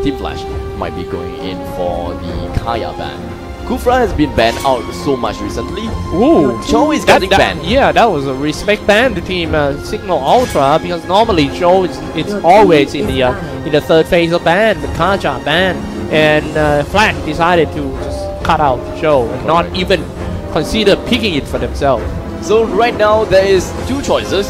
Team Flash might be going in for the Kaya ban. Kufra has been banned out so much recently. Ooh, Cho is getting banned. Yeah, that was a respect ban to Team Cignal Ultra, because normally Cho is it's always in the third phase of ban, the Kaja ban, and Flash decided to just cut out Cho and not even consider picking it for themselves. So right now there is two choices,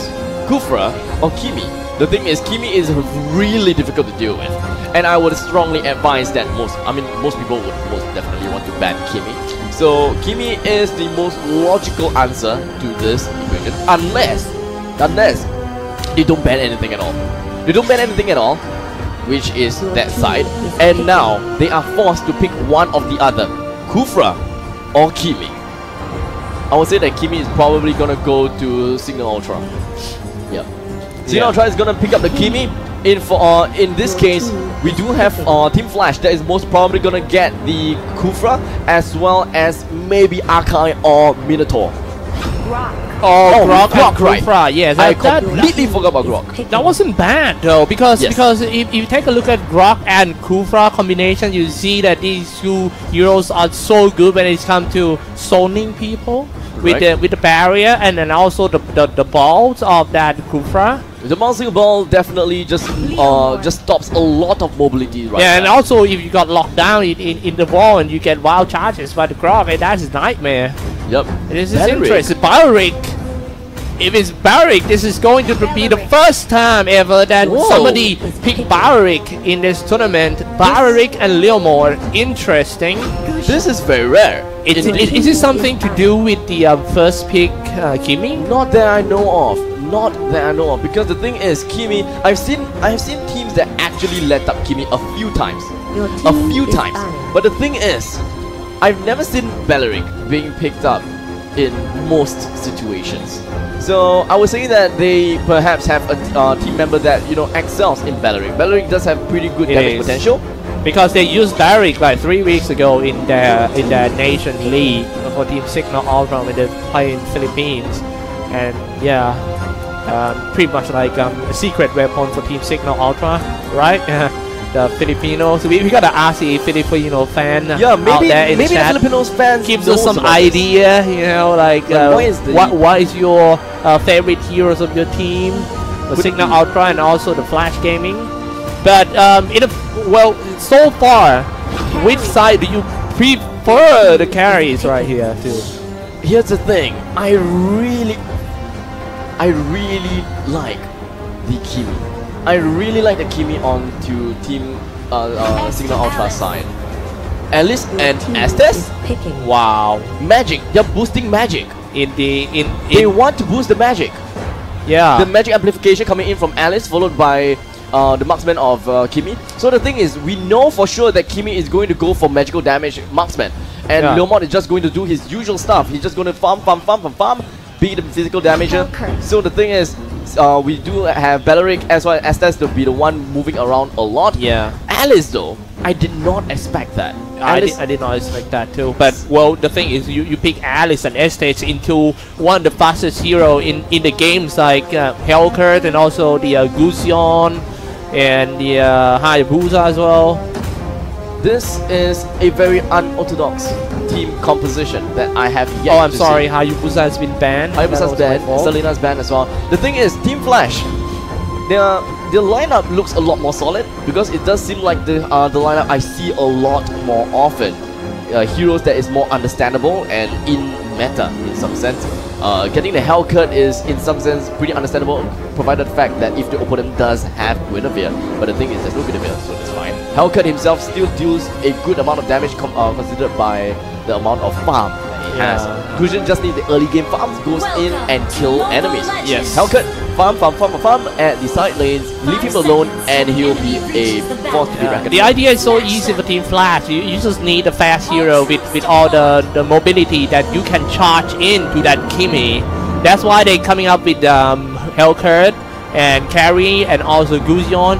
Kufra or Kimi. The thing is, Kimi is really difficult to deal with, and I would strongly advise that most people would most definitely want to ban Kimi. So Kimi is the most logical answer to this equation, unless they don't ban anything at all. They don't ban anything at all, which is that side, and now they are forced to pick one of the other, Kufra or Kimi. I would say that Kimi is probably gonna go to Cignal Ultra. Yeah. Cignal Ultra is gonna pick up the Kimi. In this case, we do have Team Flash that is most probably gonna get the Kufra, as well as maybe Akai or Minotaur. Grok and right. Kufra, yes. I completely forgot about Grok. That wasn't bad though, because if you take a look at Grok and Kufra combination, you see that these two heroes are so good when it comes to zoning people with the barrier, and then also the balls of that Kufra. The bouncing ball definitely just stops a lot of mobility right and also if you got locked down in the ball and you get wild charges by the Grok, that's a nightmare. Yep. This is interesting. Belerick. If it's Belerick, this is going to be the first time ever that somebody picked Belerick in this tournament. Belerick and Leomore. Interesting. This is very rare. Is it something to do with the first pick, Kimi? Not that I know of. Not that I know of. Because the thing is, Kimi, I've seen teams that actually let up Kimi a few times. But the thing is, I've never seen Belerick being picked up in most situations. So I would say that they perhaps have a team member that excels in Belerick. Belerick does have pretty good damage potential, because they used Belerick like 3 weeks ago in their nation league for Team Cignal Ultra when they play in Philippines, and pretty much like a secret weapon for Team Cignal Ultra, right? The Filipinos. We got an RC Filipino fan out there in the chat. The Filipinos fans gives us some idea, like what is your favorite heroes of your team, the Cignal Ultra and also the Flash Gaming. But so far, which side do you prefer the carries right here too? Here's the thing, I really like the Kimi. I really like the Kimi onto Team Cignal Ultra side. Alice and Estes? Wow. Magic. They're boosting magic. They want to boost the magic. Yeah. The magic amplification coming in from Alice, followed by the marksman of Kimi. So the thing is, we know for sure that Kimi is going to go for magical damage marksman. And Leomord is just going to do his usual stuff. He's just going to farm, be the physical damager. So the thing is, we do have Belerick as well as Estes to be the one moving around a lot. Yeah. Alice though, I did not expect that. I did not expect that too. But the thing is, you pick Alice and Estes into one of the fastest hero in the games, like Hellcurt and also the Gusion and the Hayabusa as well. This is a very unorthodox team composition that I have yet to see. I'm sorry, Hayabusa has been banned. Hayabusa's banned, Selena's banned as well. The thing is, Team Flash, their lineup looks a lot more solid, because it does seem like the lineup I see a lot more often. Heroes that is more understandable and in meta in some sense. Getting the Hellcurt is in some sense pretty understandable, provided the fact that if the opponent does have Guinevere. But the thing is, there's no Guinevere, so that's fine. Hellcurt himself still deals a good amount of damage considered by the amount of farm that he has. Gusion just needs the early game farms, goes in and kill enemies. Yes. Hellcurt farm at the side lanes, leave him alone, and he'll be a force to be reckoned. The idea is so easy for Team Flash. You just need a fast hero with all the mobility that you can charge into that Kimi. That's why they're coming up with Hellcurt and Carry and also Gusion.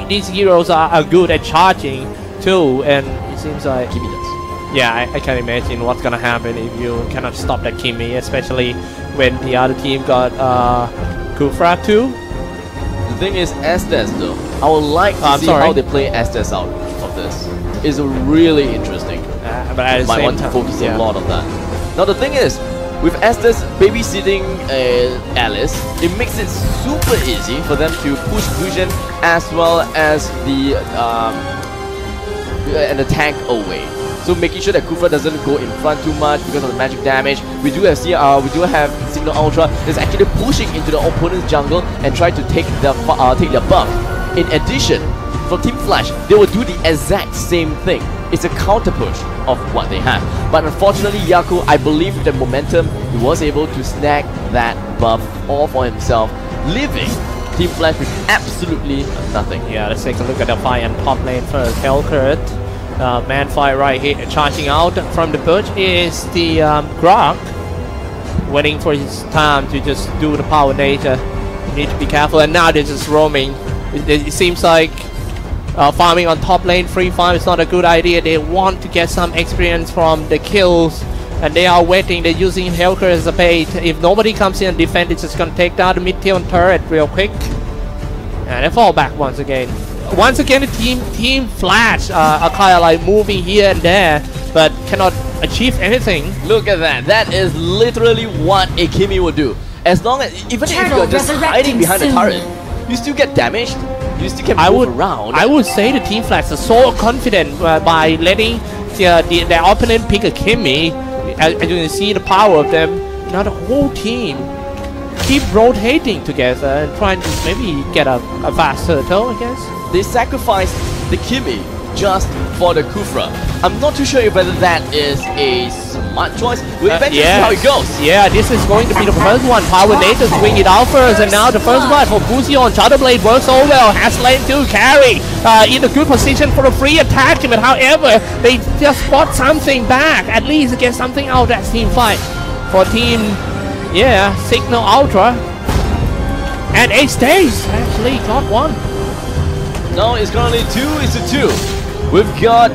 These heroes are good at charging too, and it seems like Kimi does. Yeah, I can imagine what's gonna happen if you cannot stop that Kimi, especially when the other team got Kufra too. The thing is, Estes though, I would like to see how they play Estes out from Estes is really interesting. But at the Might same want to time, focus yeah. a lot on that. Now the thing is, with Estes babysitting Alice, it makes it super easy for them to push Fusion as well as the tank away. So making sure that Kufra doesn't go in front too much because of the magic damage. We do have Cignal Ultra that's actually pushing into the opponent's jungle and try to take their buff. In addition, for Team Flash, they will do the exact same thing. It's a counter push of what they have. But unfortunately, Yaku, I believe with the momentum, he was able to snag that buff all for himself, leaving Team Flash with absolutely nothing. Yeah, let's take a look at the fight and top lane first. Hellcurt, man fight right here, charging out from the bush is the Grok, waiting for his time to just do the power nature. You need to be careful, and now they're just roaming. It seems like farming on top lane, free farm is not a good idea. They want to get some experience from the kills, and they are waiting. They're using Hellcurt as a bait. If nobody comes in and defend, it's just gonna take down the mid-tier turret real quick. And they fall back once again. Once again, the Team Flash are kind of like moving here and there, but cannot achieve anything. Look at that. That is literally what a Kimi would do. As long as, even if you're just hiding behind the turret, you still get damaged. You still can move around. I would say the Team Flash is so confident by letting their opponent pick a Kimi. As you can see the power of them. Now the whole team keep rotating together and trying to maybe get a fast turtle, I guess. They sacrificed the Kimi just for the Kufra. I'm not too sure whether that is a smart choice. We'll eventually see how it goes. Yeah, this is going to be the first one. Power Nature swing it out first, and now the first one for Fusion. Shadowblade works so well. Has lane to carry in a good position for a free attack. But however, they just bought something back. At least get something out of that team fight. For team, Cignal Ultra. And Estes actually got one. Now it's currently 2-2. We've got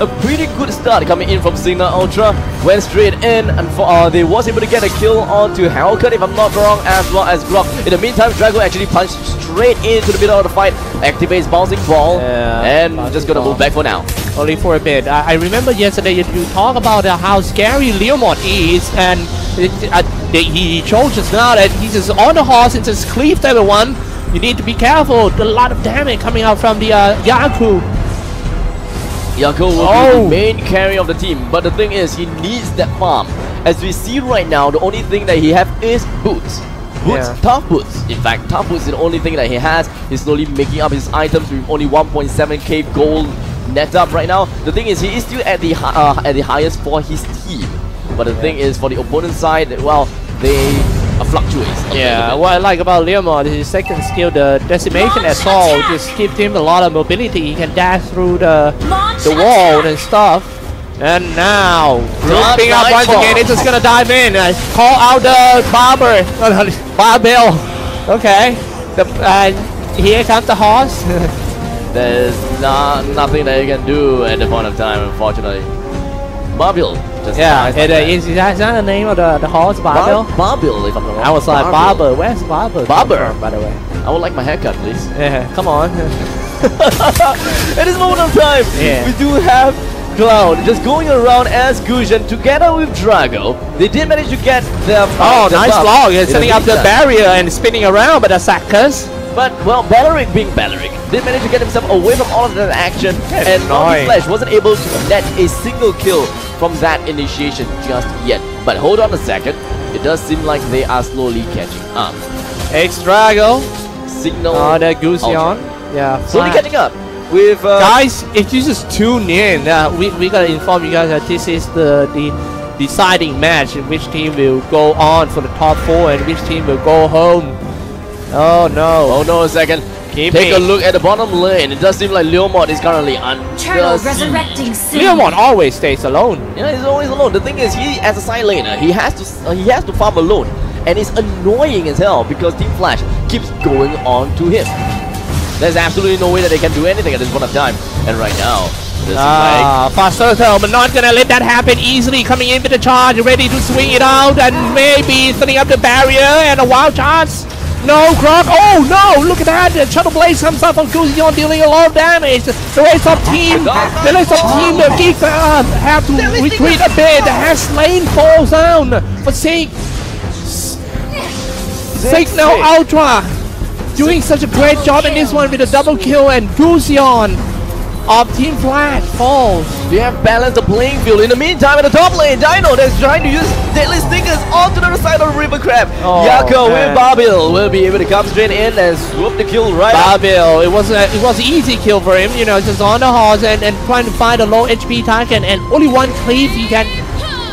a pretty good start coming in from Cignal Ultra. Went straight in, and they was able to get a kill onto Hellcurt, if I'm not wrong, as well as Grok. In the meantime, Drago actually punched straight into the middle of the fight, activates Bouncing Ball, and just gonna move back for now. Only for a bit. I remember yesterday you talk about how scary Leomord is, and he showed just now that he's just on the horse and just cleaved everyone. You need to be careful. A lot of damage coming out from the Yaku. Yaku will be the main carry of the team, but the thing is, he needs that farm. As we see right now, the only thing that he has is boots. Tough boots. In fact, tough boots is the only thing that he has. He's slowly making up his items with only 1.7k gold net up right now. The thing is, he is still at the highest for his team. But the thing is, for the opponent side, well, they fluctuates. Yeah, what I like about Leomord is his second skill, the Decimation Assault, just gives him a lot of mobility. He can dash through the wall and stuff. And now, grouping up once again, it's just gonna dive in. Call out the barbell. Okay, here comes the horse. There's nothing that you can do at the point of time, unfortunately. Barbell. Is that the name of the horse, Barbell? Barbell, if I'm not wrong. I was like, Barber. Where's Barber? Barber, by the way. I would like my haircut, please. Yeah, come on. At this moment of time, we do have Cloud just going around as Gusion together with Drago. They did manage to get their nice block. Setting up the barrier and spinning around, but the Sackers. But, well, Belerick being Belerick, did manage to get himself away from all of that action, and Naughty Flash wasn't able to net a single kill from that initiation just yet. But hold on a second, it does seem like they are slowly catching up. X-Drago. Cignal. The Gusion. Yeah. Slowly catching up. With guys, if you just tune in, we gotta inform you guys that this is the deciding match in which team will go on for the top 4 and which team will go home. Oh no. Oh no, a second. Take a look at the bottom lane. It does seem like Leomord is currently under siege. Leomord always stays alone. Yeah, he's always alone. The thing is, he as a side laner, he has to farm alone, and it's annoying as hell because Team Flash keeps going on to him. There's absolutely no way that they can do anything at this point of time. And right now, fast turtle, but not gonna let that happen easily. Coming in with the charge, ready to swing it out, and maybe setting up the barrier and a wild chance. No, Croc. Oh no! Look at that. The Shuttle Blaze comes up on Gusion, dealing a lot of damage. The rest of team, the Geeks have to retreat a bit. Has Lane falls down for Cignal Ultra doing such a great job in this one with a double kill, and Gusion of Team Flash falls. They have balanced the playing field. In the meantime, in the top lane, Dino that's trying to use deadly stickers onto the other side of the River Crab. Yako with Barbil will be able to come straight in and swoop the kill right Barbil, it was an easy kill for him, you know, just on the horse and trying to find a low HP target, and only one cleave he can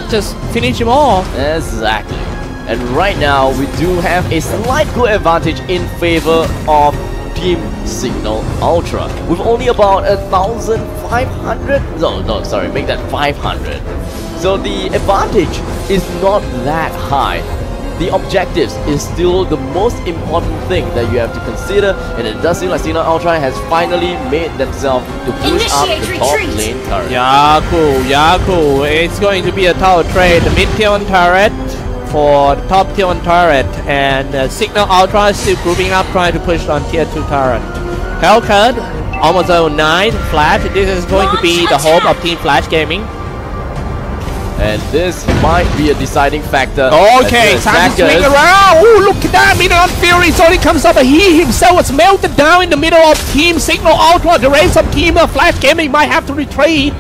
just finish him off. Exactly. And right now, we do have a slight good advantage in favor of Team Cignal Ultra with only about 1,500. No, sorry, make that 500. So the advantage is not that high. The objectives is still the most important thing that you have to consider, and it does seem like Cignal Ultra has finally made themselves to push up the top lane turret. Yaku, it's going to be a tower trade. The mid tier 1 turret for the top tier 1 turret, and Cignal Ultra is still grouping up trying to push on tier 2 turret. Hellcat, almost level 9, Flash. This is going to be the hope of Team Flash Gaming. And this might be a deciding factor. Okay, time to swing around. Oh, look at that. Midnight Fury suddenly comes up, and he himself was melted down in the middle of Team Cignal Ultra. The rest of Team Flash Gaming might have to retreat.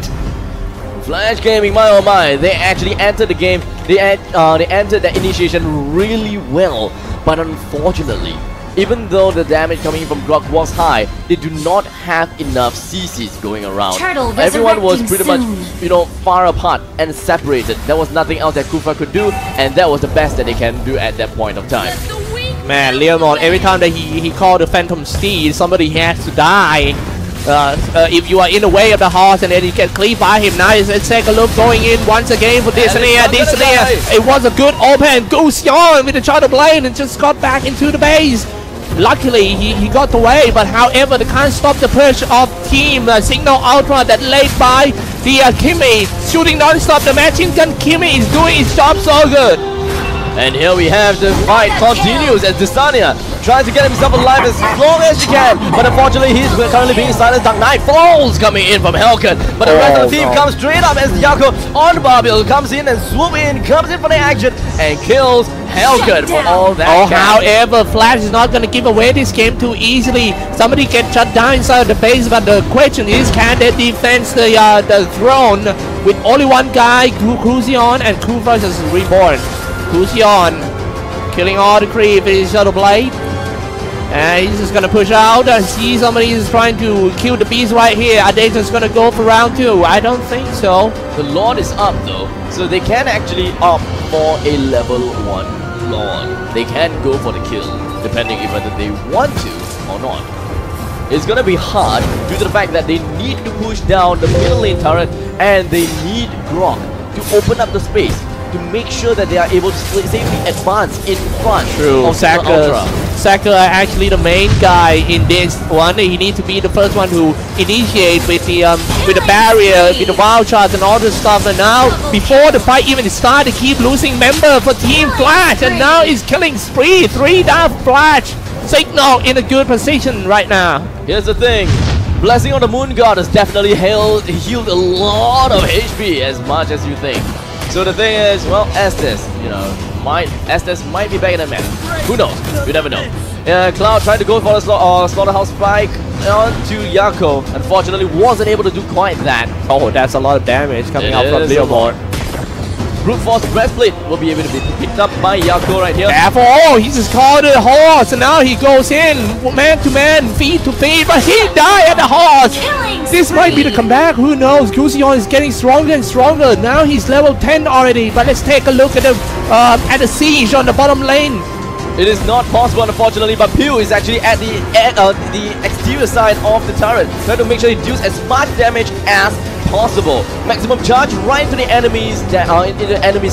Flash Gaming, my oh my, they actually entered the game. They entered the initiation really well, but unfortunately, even though the damage coming from Grok was high, they do not have enough CCs going around. Everyone was pretty much, you know, far apart and separated. There was nothing else that Kufra could do, and that was the best that they can do at that point of time. Man, Leonard, every time that he called the Phantom Steed, somebody has to die. If you are in the way of the horse and then you get cleaved by him, now let's take a look going in once again for Disney. It was a good open. Gusion with the Shuttle Blade and just got back into the base. Luckily, he got away, but however, they can't stop the push of Team Cignal Ultra that laid by the Kimi. Shooting non-stop, the machine gun Kimi is doing his job so good. And here we have the fight continues as Distania tries to get himself alive as long as she can, but unfortunately he's currently being silenced. Dark Knight falls coming in from Hellcat, but the rest of the team comes straight up as Yako on Barbil comes in and comes in for the action and kills Hellcat for all that. However, Flash is not going to give away this game too easily. Somebody gets shut down inside the base, but the question is, can they defend the throne with only one guy, Gusion, and Kufra is reborn. Gusion killing all the creep with his Shuttle Blade. And he's just gonna push out. I see somebody is trying to kill the beast right here. Are they just gonna go for round 2? I don't think so. The Lord is up though, so they can actually opt for a level 1 Lord. They can go for the kill, depending if whether they want to or not. It's gonna be hard due to the fact that they need to push down the middle lane turret, and they need Grok to open up the space to make sure that they are able to safely advance in front of Saka actually the main guy in this one. He needs to be the first one to initiate with the barrier, with the wild shots and all this stuff. And now, before the fight even started, they keep losing member for Team Flash, and now it's killing spree. 3 down Flash. Cignal in a good position right now. Here's the thing. Blessing on the Moon God has definitely healed a lot of HP, as much as you think. So the thing is, well, Estes, you know, Estes might be back in a minute. Who knows? You never know. Cloud tried to go for the slaughterhouse spike onto Yako. Unfortunately, wasn't able to do quite that. Oh, that's a lot of damage coming out from Leomord. Brute Force Breastplate will be able to be picked up by Yako right here. Careful! Oh, he just called the horse, and now he goes in man to man, feet to feet, but he died at the horse. This might be the comeback. Who knows? Gusion is getting stronger and stronger. Now he's level 10 already. But let's take a look at the siege on the bottom lane. It is not possible, unfortunately, but Pew is actually at the exterior side of the turret, trying to make sure he deals as much damage as possible. Maximum charge right into the enemies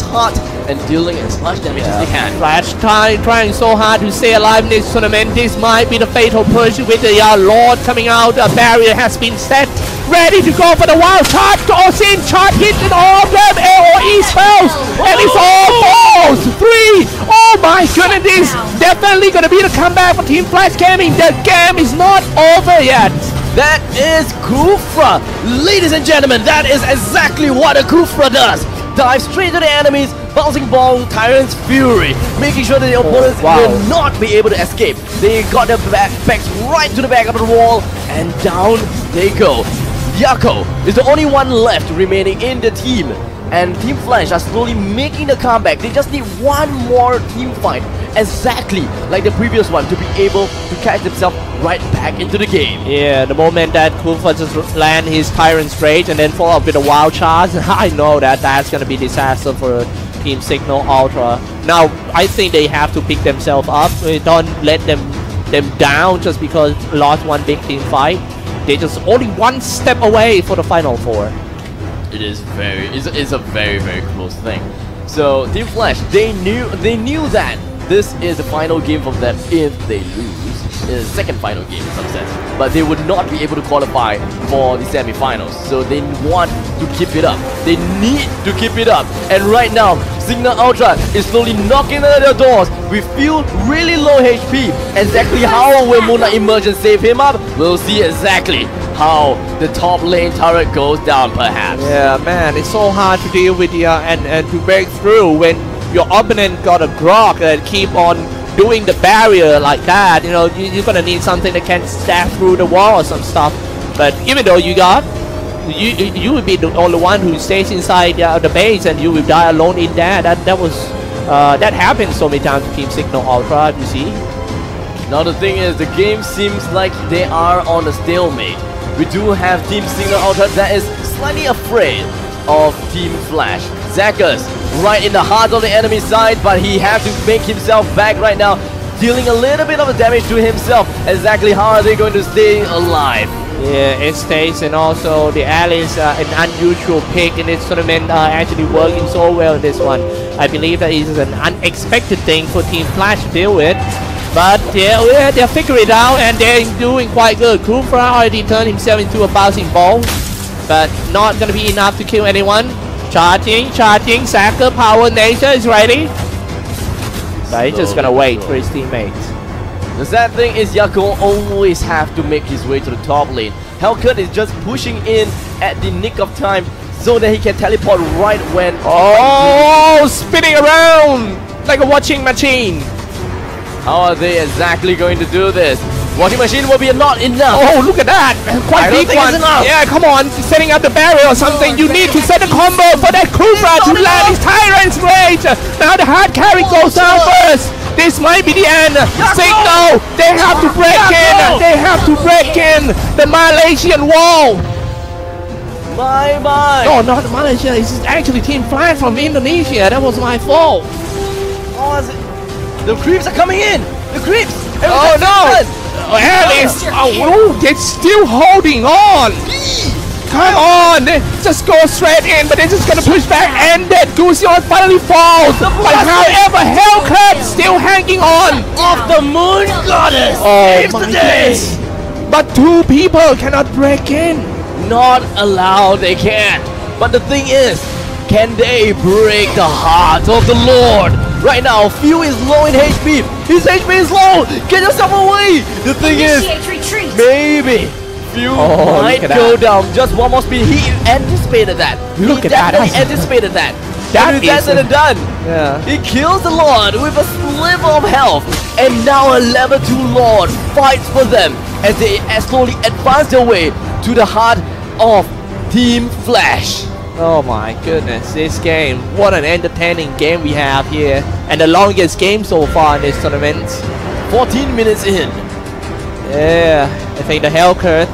heart and dealing as much damage as they can. Flash trying so hard to stay alive in this tournament. This might be the fatal push with the Lord coming out. A barrier has been set. Ready to go for the wild charge. Goes in, charge hit and all of them. AoE spells. And it's all falls. 3. Oh my goodness. This definitely gonna be the comeback for Team Flash Gaming. The game is not over yet. That is Kufra. Ladies and gentlemen, that is exactly what a Kufra does. Dive straight to the enemies, bouncing ball, Tyrant's Fury, making sure that the opponents will not be able to escape. They got their backs right to the back of the wall, and down they go. Yako is the only one left remaining in the team, and Team Flash are slowly making the comeback. They just need one more team fight, exactly like the previous one, to be able to catch themselves right back into the game. Yeah, the moment that Kufa just land his Tyrant's Rage and then follow up with a wild charge, I know that that's gonna be disaster for Team Cignal Ultra. Now, I think they have to pick themselves up. Don't let them down just because lost one big team fight. They're just only one step away for the Final Four. It is it's a very close thing. So Team Flash, they knew that this is the final game for them if they lose. The second final game in some sense, but they would not be able to qualify for the semi-finals. So they want to keep it up. They need to keep it up. And right now, Cignal Ultra is slowly knocking at their doors. We feel really low HP. Exactly how will Moonlight emerge and save him up? We'll see exactly how the top lane turret goes down, perhaps. Yeah, man, it's so hard to deal with and to break through when your opponent got a Grok that keep on doing the barrier like that. You know, you're gonna need something that can stab through the wall or some stuff. But even though you would be the only one who stays inside the base, and you will die alone in there. That happened so many times to Team Cignal Ultra, you see. Now the thing is, the game seems like they are on a stalemate. We do have Team Cignal Ultra that is slightly afraid of Team Flash. Zakas right in the heart of the enemy side, but he has to make himself back right now, dealing a little bit of the damage to himself. Exactly how are they going to stay alive? Yeah, Estes and also the Alice, an unusual pick in this tournament, actually working so well in this one. I believe that is an unexpected thing for Team Flash to deal with. But yeah, they're figuring it out and they're doing quite good. Kufra already turned himself into a bouncing ball, but not going to be enough to kill anyone. Charging, Sacker, Power Nature is ready. But he's just gonna wait for his teammates. The sad thing is Yako always have to make his way to the top lane. Hellcat is just pushing in at the nick of time so that he can teleport right when... Oh, spinning around like a watching machine. How are they exactly going to do this? Watching machine will be not enough. Oh, look at that! Quite big one. Yeah, come on, setting up the barrier or something. You need to set a combo for that Kufra to land his Tyrant's Rage. Now the hard carry goes down first. This might be the end. Cignal, they have to break in. They have to break in the Malaysian wall. Bye. No, not Malaysia. It's actually Team Flash from Indonesia. That was my fault. Oh, is it? The creeps are coming in. The creeps. Oh no! Alice! Oh, they're still holding on! Come on! Just go straight in, but they're just gonna push back, and that Gusion finally falls! But however, Hellcat still hanging on! Of the Moon Goddess! Oh my goodness! But two people cannot break in! Not allowed, they can't! But the thing is, can they break the heart of the Lord? Right now, Few is low in HP. His HP is low. Get yourself away. The thing is, maybe Few might go down. Just one more speed. He anticipated that. Look at that. He anticipated that. That is done. Yeah. He kills the Lord with a sliver of health. And now a level 2 Lord fights for them as they slowly advance their way to the heart of Team Flash. Oh my goodness, this game, what an entertaining game we have here, and the longest game so far in this tournament. 14 minutes in. Yeah, I think the Hellcat,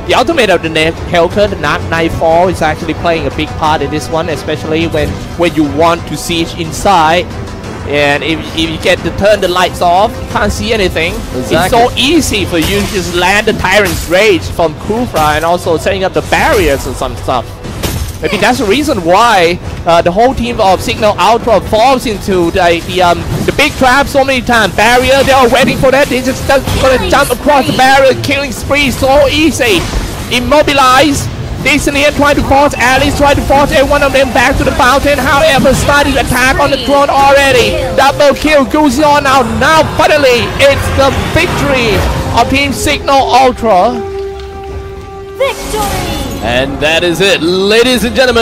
the ultimate of the Hellcat, the Nightfall, is actually playing a big part in this one, especially when you want to siege inside. And if you get to turn the lights off, you can't see anything. Exactly. It's so easy for you to just land the Tyrant's Rage from Kufra and also setting up the barriers and some stuff. Maybe that's the reason why the whole team of Cignal Ultra falls into the big trap so many times. Barrier, they are waiting for that. They just gonna jump across the barrier, killing spree so easy. Immobilize. Disney trying to force Alice, trying to force every one of them back to the fountain. However, starting attack on the throne already. Double kill goes on now. Now finally, it's the victory of Team Cignal Ultra. Victory! And that is it, ladies and gentlemen.